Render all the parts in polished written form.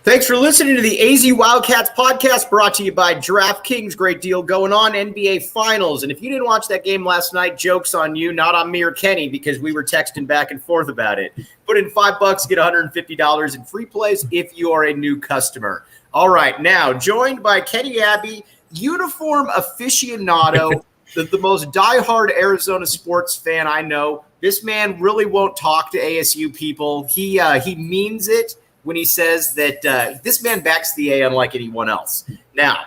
Thanks for listening to the AZ Wildcats podcast brought to you by DraftKings. Great deal going on, NBA Finals. And if you didn't watch that game last night, joke's on you, not on me or Kenny, because we were texting back and forth about it. Put in $5, get $150 in free plays if you are a new customer. All right, now joined by Kenny Abbey, uniform aficionado, the most diehard Arizona sports fan I know. This man really won't talk to ASU people. He means it when he says that this man backs the A unlike anyone else. Now,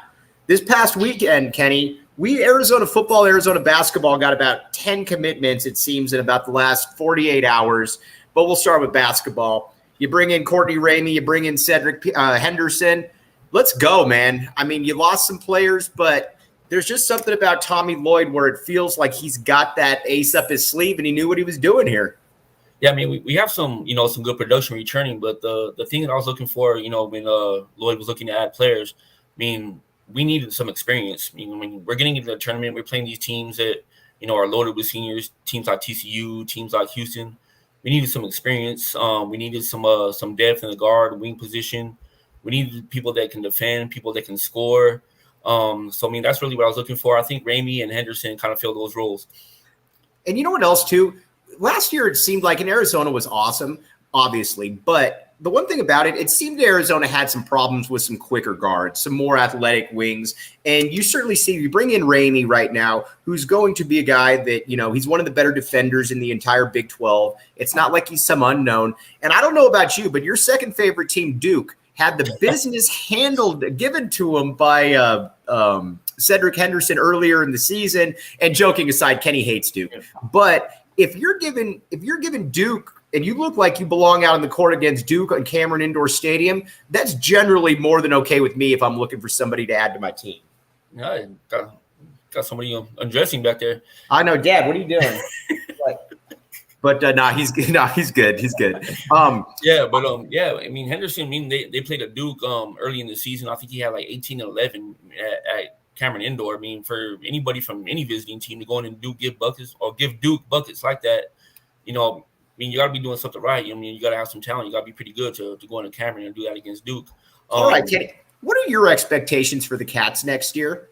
this past weekend, Kenny, Arizona football, Arizona basketball got about 10 commitments, it seems, in about the last 48 hours. But we'll start with basketball. You bring in Courtney Ramey, you bring in Cedric Henderson. Let's go, man. I mean, you lost some players, but there's just something about Tommy Lloyd where it feels like he's got that ace up his sleeve and he knew what he was doing here. Yeah, I mean, we have some good production returning, but the thing that I was looking for, when Lloyd was looking to add players, I mean, we needed some experience. I mean, when we're getting into the tournament, we're playing these teams that, are loaded with seniors, teams like TCU, teams like Houston. We needed some experience. We needed some depth in the guard, wing position. We needed people that can defend, people that can score. So, I mean, that's really what I was looking for. I think Ramey and Henderson kind of fill those roles. And you know what else, too? Last year, it seemed like in Arizona was awesome, obviously. But the one thing about it, it seemed Arizona had some problems with some quicker guards, some more athletic wings. And you certainly see, you bring in Ramey right now, who's going to be a guy that, he's one of the better defenders in the entire Big 12. It's not like he's some unknown. And I don't know about you, but your second favorite team, Duke, had the business given to him by Cedric Henderson earlier in the season. And joking aside, Kenny hates Duke. But if you're given Duke and you look like you belong out on the court against Duke on Cameron Indoor Stadium, that's generally more than okay with me if I'm looking for somebody to add to my team. Yeah, got somebody undressing back there. I know, Dad. What are you doing? But he's good. He's good. Yeah. I mean, Henderson. I mean, they played at Duke early in the season. I think he had like 18 and 11 at Cameron Indoor. I mean, for anybody from any visiting team to go in and give Duke buckets like that, I mean, you got to be doing something right. I mean, you got to have some talent. You got to be pretty good to go into Cameron and do that against Duke. All right, Kenny. What are your expectations for the Cats next year?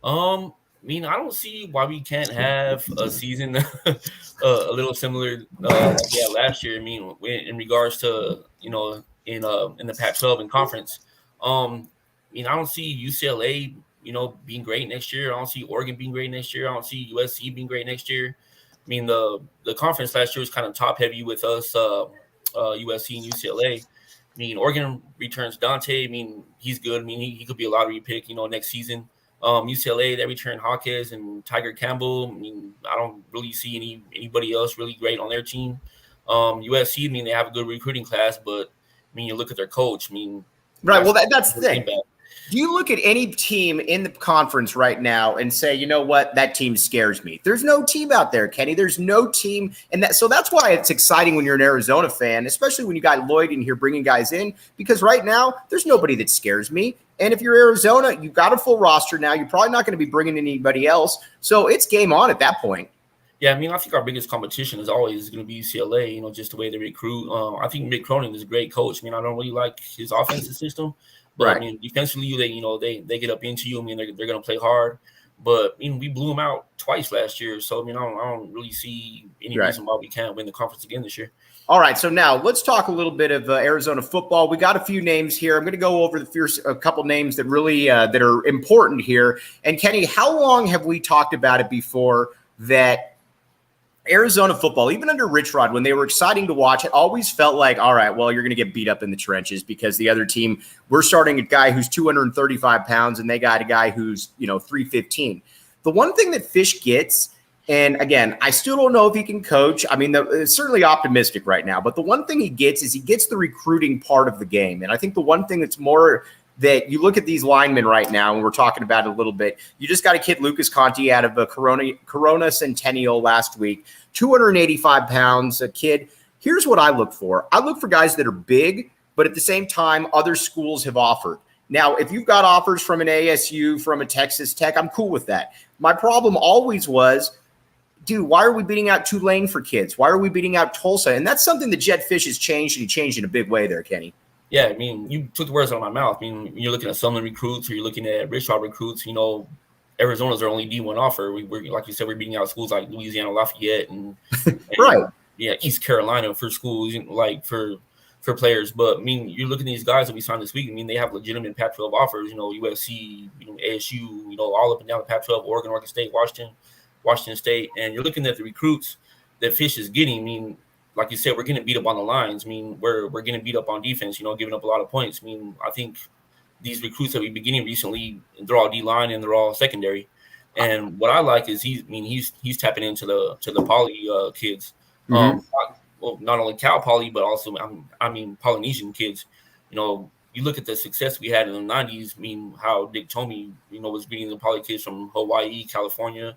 I mean, I don't see why we can't have a season a little similar last year. I mean, in regards to, in the Pac-12 and conference. I mean, I don't see UCLA, being great next year. I don't see Oregon being great next year. I don't see USC being great next year. I mean, the conference last year was kind of top-heavy with us, USC and UCLA. I mean, Oregon returns Dante. I mean, he's good. I mean, he could be a lottery pick, next season. UCLA, they return Hawkes and Tiger Campbell. I mean, I don't really see anybody else really great on their team. USC, I mean, they have a good recruiting class, but, I mean, you look at their coach. I mean, right. Well, that's the thing. Do you look at any team in the conference right now and say, you know what, that team scares me? There's no team out there, Kenny. There's no team. So that's why it's exciting when you're an Arizona fan, especially when you got Lloyd in here bringing guys in, because right now there's nobody that scares me. And if you're Arizona, you've got a full roster now. You're probably not going to be bringing in anybody else. So it's game on at that point. Yeah, I mean, I think our biggest competition is always going to be UCLA, just the way they recruit. I think Mick Cronin is a great coach. I mean, I don't really like his offensive system. But, right. I mean, defensively, they get up into you. I mean, they're going to play hard. But, I mean, we blew them out twice last year. So, I mean, I don't really see any reason why we can't win the conference again this year. All right, so now let's talk a little bit of Arizona football. We got a few names here. I'm going to go over a couple names that really that are important here. And, Kenny, how long have we talked about it before that Arizona football, even under Rich Rod, when they were exciting to watch, it always felt like, all right, well, you're going to get beat up in the trenches because the other team, we're starting a guy who's 235 pounds and they got a guy who's, 315. The one thing that Fisch gets, and again, I still don't know if he can coach. I mean, it's certainly optimistic right now, but the one thing he gets is he gets the recruiting part of the game. And I think the one thing that's more that you look at these linemen right now, and we're talking about it a little bit. You just got a kid, Lucas Conti, out of a Corona Centennial last week, 285 pounds, a kid. Here's what I look for. I look for guys that are big, but at the same time, other schools have offered. Now, if you've got offers from an ASU, from a Texas Tech, I'm cool with that. My problem always was, dude, why are we beating out Tulane for kids? Why are we beating out Tulsa? And that's something that Jedd Fisch has changed, and he changed in a big way there, Kenny. Yeah, I mean, you took the words out of my mouth. I mean, you're looking at Summerlin recruits, or you're looking at Richard recruits. Arizona's our only D1 offer. We're like you said, we're beating out schools like Louisiana Lafayette and Right. yeah, East Carolina for schools, like for players. But I mean, you're looking at these guys that we signed this week. I mean, they have legitimate Pac-12 offers. USC, ASU, all up and down the Pac-12, Oregon State, Washington State, and you're looking at the recruits that Fisch is getting. I mean, like you said, we're getting beat up on the lines. I mean, we're getting beat up on defense. Giving up a lot of points. I mean, I think these recruits that we've been getting recently, they're all D-line and they're all secondary. And what I like is he's tapping into the poly kids. Mm-hmm. Not only Cal Poly, but also Polynesian kids. You look at the success we had in the 90s. I mean, how Dick Tomey, was beating the poly kids from Hawaii, California,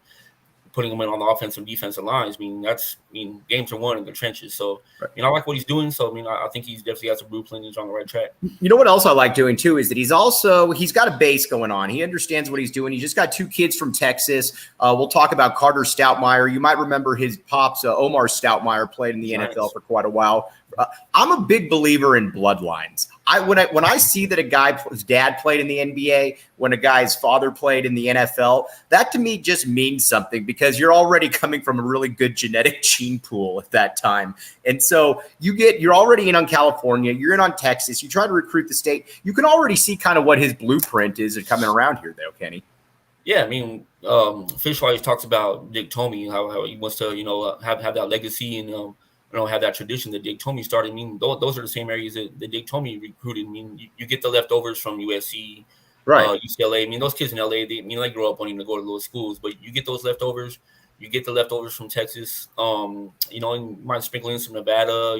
putting them in on the offensive and defensive lines. Games are won in the trenches. So, right. I like what he's doing. So, I think he's definitely got some blueprint. He's on the right track. You know what else I like doing too is that he's got a base going on. He understands what he's doing. He just got 2 kids from Texas. We'll talk about Carter Stoutmeyer. You might remember his pops, Omar Stoutmeyer, played in the NFL for quite a while. I'm a big believer in bloodlines. When I see that a guy's dad played in the NBA, when a guy's father played in the NFL, that to me just means something, because you're already coming from a really good genetic gene pool at that time. And so you're already in on California, you're in on Texas, you try to recruit the state. You can already see kind of what his blueprint is coming around here, though, Kenny. Yeah, Fisch always talks about Dick Tomey, how he wants to, have that legacy and have that tradition that Dick Tomey started. Those are the same areas that Dick Tomey recruited. You get the leftovers from USC, right? UCLA. Those kids in LA, they grow up wanting to go to those schools, but you get those leftovers. You get the leftovers from Texas. And you might sprinkle in some Nevada,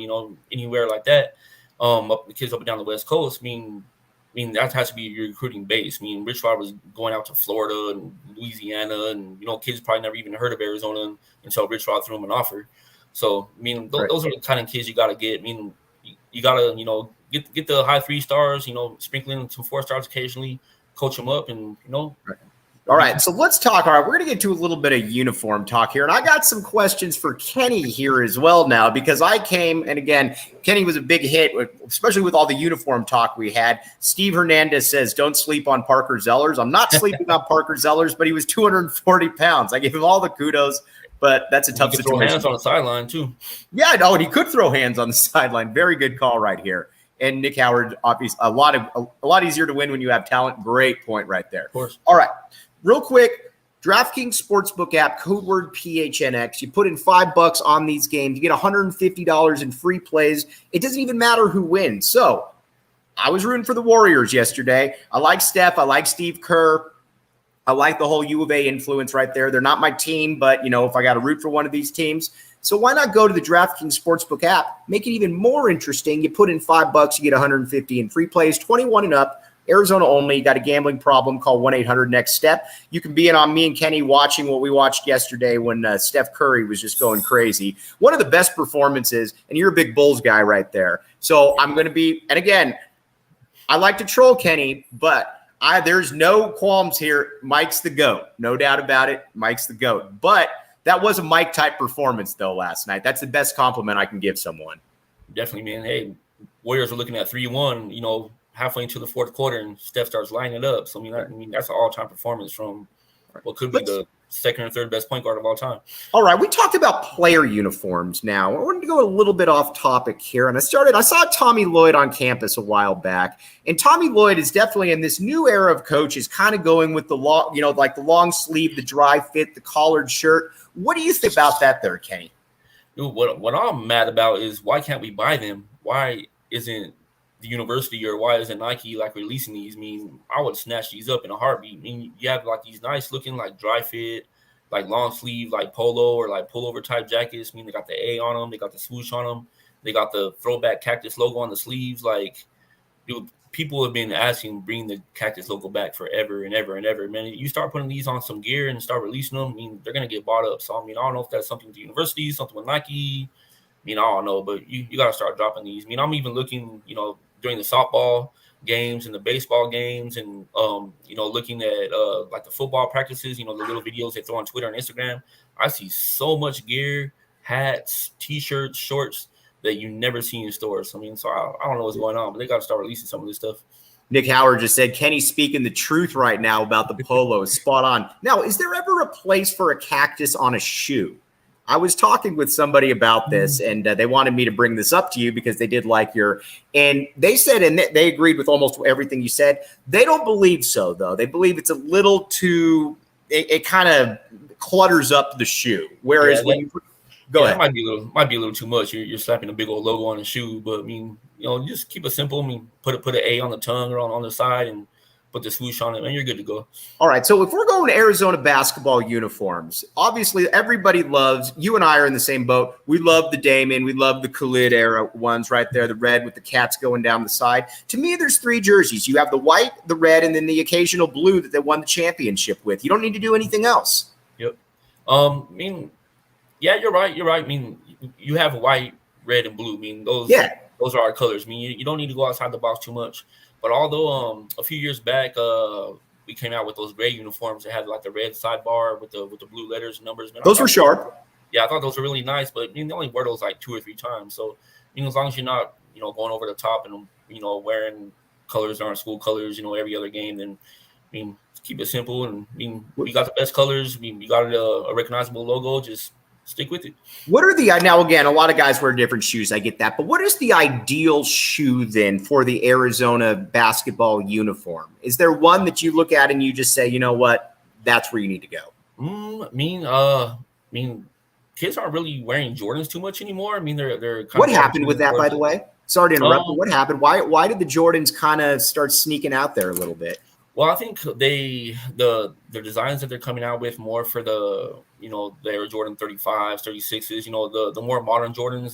anywhere like that. The kids up and down the West Coast. That has to be your recruiting base. Rich Rod was going out to Florida and Louisiana, and kids probably never even heard of Arizona until Rich Rod threw them an offer. So, those are the kind of kids you got to get. You got to, get the high 3 stars, sprinkle in some 4 stars occasionally, coach them up, and, Right. All right, so let's talk. All right, we're going to get to a little bit of uniform talk here. And I got some questions for Kenny here as well now, because I came, and again, Kenny was a big hit, especially with all the uniform talk we had. Steve Hernandez says, don't sleep on Parker Zellers. I'm not sleeping on Parker Zellers, but he was 240 pounds. I gave him all the kudos. But that's a tough situation. Throw hands on the sideline too. Yeah, no, and he could throw hands on the sideline. Very good call right here. And Nick Howard, obviously, a lot easier to win when you have talent. Great point right there. Of course. All right, real quick, DraftKings Sportsbook app, code word PHNX. You put in $5 on these games, you get $150 in free plays. It doesn't even matter who wins. So I was rooting for the Warriors yesterday. I like Steph. I like Steve Kerr. I like the whole U of A influence right there. They're not my team, but, if I got to root for one of these teams. So why not go to the DraftKings Sportsbook app, make it even more interesting. You put in $5, you get $150 in free plays, 21 and up, Arizona only. You got a gambling problem, call 1-800-NEXT-STEP. You can be in on me and Kenny watching what we watched yesterday when Steph Curry was just going crazy. One of the best performances, and you're a big Bulls guy right there. So I'm going to be – and again, I like to troll Kenny, but – there's no qualms here. Mike's the GOAT. No doubt about it. Mike's the GOAT. But that was a Mike-type performance, though, last night. That's the best compliment I can give someone. Definitely, man. Hey, Warriors are looking at 3-1, halfway into the fourth quarter, and Steph starts lining it up. So, that's an all-time performance from what could be the second or third best point guard of all time. All right, we talked about player uniforms now. I wanted to go a little bit off topic here. And I saw Tommy Lloyd on campus a while back. And Tommy Lloyd is definitely in this new era of coaches, kind of going with the long, like the long sleeve, the dry fit, the collared shirt. What do you think about that there, Kenny? Dude, what I'm mad about is why can't we buy them? Why isn't the university or why isn't Nike releasing these? I would snatch these up in a heartbeat. You have these nice looking dry fit, long sleeve, polo or pullover type jackets. They got the A on them, they got the swoosh on them, they got the throwback Cactus logo on the sleeves. Dude, people have been asking bring the Cactus logo back forever and ever and ever. Man, you start putting these on some gear and start releasing them, they're gonna get bought up. So I don't know if that's something with the university, something with Nike. I don't know, but you gotta start dropping these. I'm even looking, during the softball games and the baseball games and, looking at the football practices, the little videos they throw on Twitter and Instagram. I see so much gear, hats, T-shirts, shorts that you never see in stores. I mean, so I don't know what's going on, but they got to start releasing some of this stuff. Nick Howard just said, Kenny's speaking the truth right now about the polo. Spot on. Now, is there ever a place for a cactus on a shoe? I was talking with somebody about this, and they wanted me to bring this up to you because they did like and they said, and they agreed with almost everything you said. They don't believe so, though. They believe it's a little too, it kind of clutters up the shoe. Whereas when you go ahead. It might be a little too much. You're slapping a big old logo on a shoe, but I mean, just keep it simple. I mean, put an A on the tongue or on the side and put the swoosh on it, and you're good to go. All right. So if we're going to Arizona basketball uniforms, obviously everybody loves, you and I are in the same boat. We love the Damon. We love the Khalid era ones right there, the red with the cats going down the side. To me, there's 3 jerseys. You have the white, the red, and then the occasional blue that they won the championship with. You don't need to do anything else. Yep. I mean, yeah, you're right. I mean, you have white, red, and blue. I mean, those are our colors. I mean, you don't need to go outside the box too much. But although a few years back, we came out with those gray uniforms that had like the red sidebar with the blue letters and numbers. Man, those were sharp. Yeah, I thought those were really nice. But I mean, they only wear those like 2 or 3 times. So as long as you're not going over the top and wearing colors that aren't school colors, every other game, then keep it simple. And we got the best colors. We got a recognizable logo. Just stick with it. What are now again, a lot of guys wear different shoes. I get that. But what is the ideal shoe then for the Arizona basketball uniform? Is there one that you look at and you just say, you know what, that's where you need to go? I mean, kids aren't really wearing Jordans too much anymore. I mean, they're kind what happened with that, by the way? Sorry to interrupt, but what happened? Why did the Jordans kind of start sneaking out there a little bit? Well, I think the designs that they're coming out with more for the Air Jordan 35s, 36s, the more modern Jordans,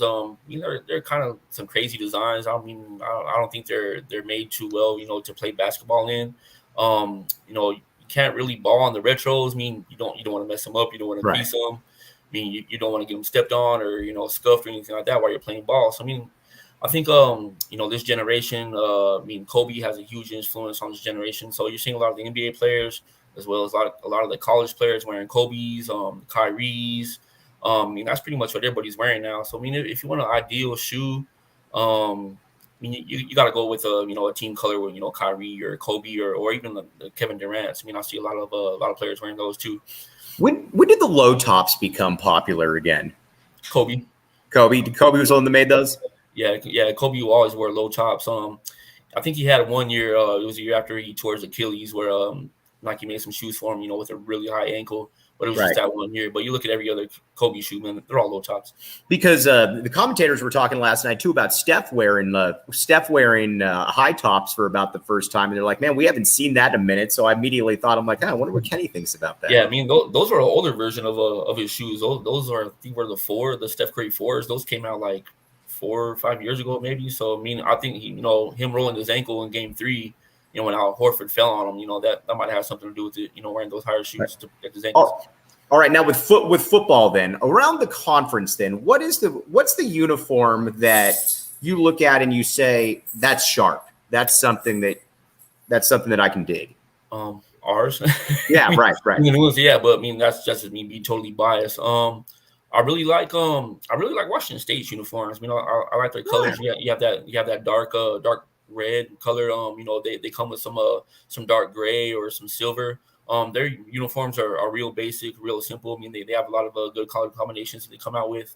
they're kind of some crazy designs. I mean, I don't think they're made too well, to play basketball in. You can't really ball on the retros. I mean, you don't want to mess them up. You don't want to crease them. I mean, you don't want to get them stepped on or scuffed or anything like that while you're playing ball. So I mean, I think this generation, Kobe has a huge influence on this generation. So you're seeing a lot of the NBA players as well as a lot of the college players wearing Kobe's, Kyrie's. That's pretty much what everybody's wearing now. So if you want an ideal shoe, you got to go with a team color with Kyrie or Kobe or even the Kevin Durant. I see a lot of players wearing those too. When did the low tops become popular again? Kobe was the one that made those. Yeah. Kobe always wore low tops. I think he had 1 year. It was a year after he tore his Achilles, where Nike made some shoes for him, with a really high ankle. But it was just that 1 year. But you look at every other Kobe shoe, man, they're all low tops. Because the commentators were talking last night too about Steph wearing high tops for about the first time, and they're like, "Man, we haven't seen that in a minute." So I immediately thought, "I'm like, I wonder what Kenny thinks about that." Yeah, those are an older version of his shoes. Those are, I think, were the Steph Curry 4s. Those came out like 4 or 5 years ago, maybe. So I think him rolling his ankle in Game 3, when Al Horford fell on him, that might have something to do with it. Wearing those higher shoes to protect his ankles. All right, now with football, then around the conference, then what's the uniform that you look at and you say that's sharp? That's something that I can dig. Ours. Yeah, right. Yeah, but that's just me being totally biased. I really like Washington State's uniforms. I like their colors. Yeah. You have that dark red color. They come with some dark gray or some silver. Their uniforms are real basic, real simple. They have a lot of good color combinations that they come out with.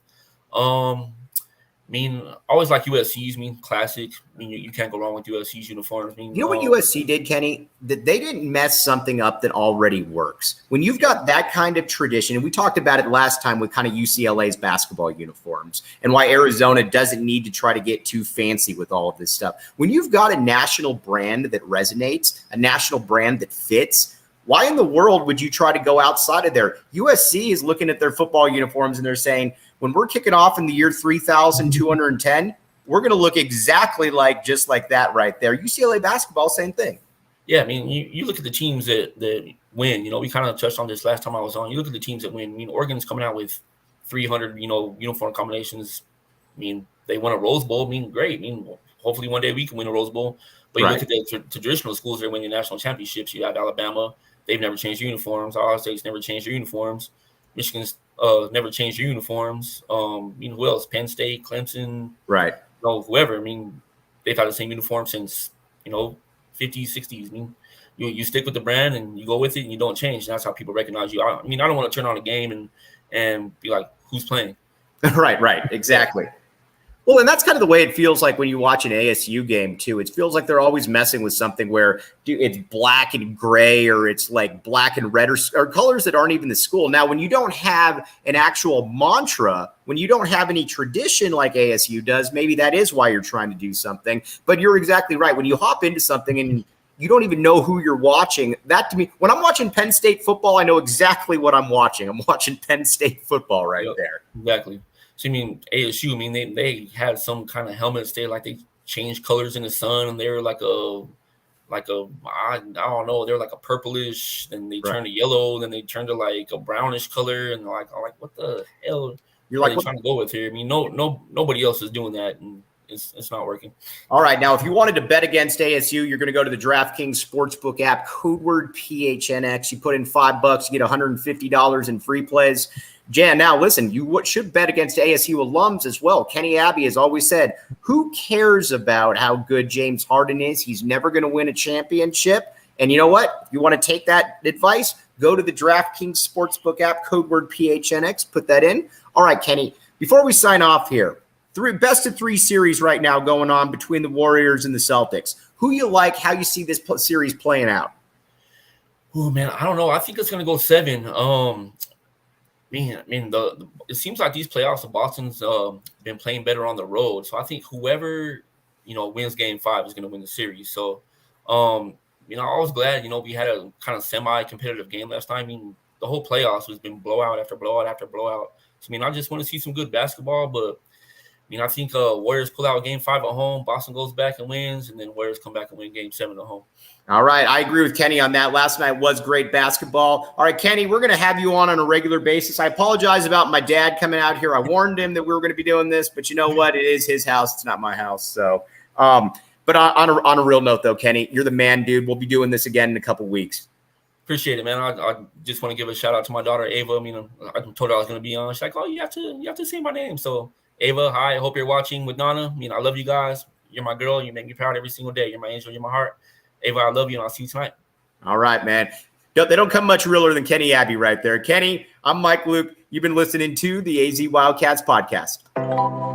I always like USC's. Classic. You can't go wrong with USC's uniforms. You know what USC did, Kenny? That they didn't mess something up that already works. When you've got that kind of tradition, and we talked about it last time with kind of UCLA's basketball uniforms and why Arizona doesn't need to try to get too fancy with all of this stuff. When you've got a national brand that resonates, a national brand that fits, why in the world would you try to go outside of there? USC is looking at their football uniforms and they're saying, when we're kicking off in the year 3,210, we're going to look exactly just like that right there. UCLA basketball, same thing. Yeah, you look at the teams that win. We kind of touched on this last time I was on. You look at the teams that win. Oregon's coming out with 300, uniform combinations. They won a Rose Bowl. Great. Hopefully one day we can win a Rose Bowl. But you look at the traditional schools that are winning national championships. You have Alabama. They've never changed uniforms. Ohio State's never changed their uniforms. Michigan's never changed their uniforms. Who else? Penn State, Clemson, Right. Whoever. I mean, they've had the same uniform since 50s, 60s. I mean, you stick with the brand and you go with it and you don't change. That's how people recognize you. I don't want to turn on a game and be like, who's playing? Right. Exactly. Well, and that's kind of the way it feels like when you watch an ASU game, too. It feels like they're always messing with something where it's black and gray, or it's like black and red, or colors that aren't even the school. Now, when you don't have an actual mantra, when you don't have any tradition like ASU does, maybe that is why you're trying to do something. But you're exactly right. When you hop into something and you don't even know who you're watching, that to me, when I'm watching Penn State football, I know exactly what I'm watching. I'm watching Penn State football right there. Exactly. So, ASU, they had some kind of helmets there, like they changed colors in the sun, and they were like I don't know, they're like a purplish, then they turned to yellow, then they turned to like a brownish color, and I'm like, what the hell you're are they trying to go with here? Nobody else is doing that, and it's not working. All right, now if you wanted to bet against ASU, you're going to go to the DraftKings Sportsbook app, code word PHNX. You put in $5, you get $150 in free plays. Jan, now listen, you should bet against ASU alums as well. Kenny Abbey has always said, who cares about how good James Harden is? He's never going to win a championship. And you know what? If you want to take that advice, go to the DraftKings Sportsbook app, code word PHNX, put that in. All right, Kenny, before we sign off here, best of three series right now going on between the Warriors and the Celtics. Who you like, how you see this series playing out? Oh, man, I don't know. I think it's going to go 7. It seems like these playoffs of Boston's been playing better on the road. So I think whoever, wins game 5 is going to win the series. So, I was glad, we had a kind of semi-competitive game last time. The whole playoffs has been blowout after blowout after blowout. So, I just want to see some good basketball, but I think Warriors pull out game 5 at home. Boston goes back and wins, and then Warriors come back and win game 7 at home. All right. I agree with Kenny on that. Last night was great basketball. All right, Kenny, we're going to have you on a regular basis. I apologize about my dad coming out here. I warned him that we were going to be doing this, but you know what? It is his house. It's not my house. So, but on a real note, though, Kenny, you're the man, dude. We'll be doing this again in a couple weeks. Appreciate it, man. I just want to give a shout out to my daughter, Ava. I told her I was going to be on. She's like, oh, you have to say my name. So, Ava, hi. I hope you're watching with Nana. I love you guys. You're my girl. You make me proud every single day. You're my angel. You're my heart. Ava, I love you, and I'll see you tonight. All right, man. They don't come much realer than Kenny Abbey right there. Kenny, I'm Mike Luke. You've been listening to the AZ Wildcats podcast.